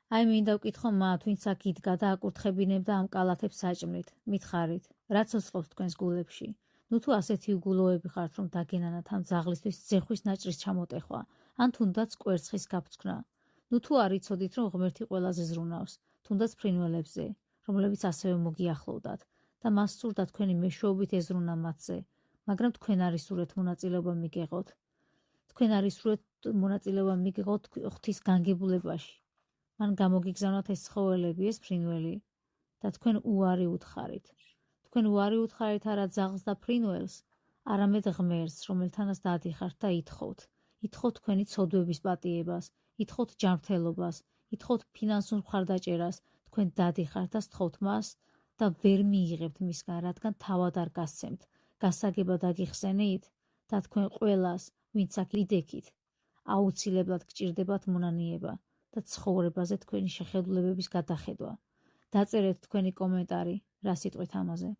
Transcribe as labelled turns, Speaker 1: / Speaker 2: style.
Speaker 1: აი მინდა ვკითხო მათ, ვინც აქ იდგა და აკურთხებინებდა ამ კალათებს საჭმლით. მითხარით, რა ცოცხლობს თქვენს გულებში? ნუ თუ ასეთი უგულოები ხართ, რომ დაგენანათ ამ ძაღლისთვის ძეხვის ნაჭრის ჩამოტეხვა, ან თუნდაც კვერცხის გაფრთხნა. ნუ თუ არ იცოდით, რომ ღმერთი ყველაზე ზრუნავს, თუნდაც ფრინველებზე, რომლებიც ასევე მოგიახლოვდათ და მას სურდა თქვენი მეშვეობით ეზრუნა მათზე, მაგრამ თქვენ არ ისურვეთ მონაწილეობა მიგეღოთ. თქვენ არ ისურვეთ მონაწილეობა მიგეღოთ ღვთის განგებულებაში. მან გამოგიგზავნათ ეს ცხოველები, ეს ფრინველი და თქვენ უარი უთხარით. თქვენ უარი უთხარით არა ძაღლს და ფრინველს, არამედ ღმერთს, რომელთანაც დადიხართ და ითხოვთ. ითხოვთ თქვენი ცოდვების პატიებას, ითხოვთ ჯანმრთელობას, ითხოვთ ფინანსურ მხარდაჭერას, თქვენ დადიხართ და სთხოვთ მას და ვერ მიიღებთ მისგან, რადგან თავად არ გასცემთ, გასაგებად აგიხსენით და თქვენ ყველას, ვინც აქ იდექით, აუცილებლად გჭირდებათ მონანიება და ცხოვრებაზე თქვენი შეხედულებების გადახედვა. დაწერეთ თქვენი კომენტარი, რა სიტყვით ამაზე.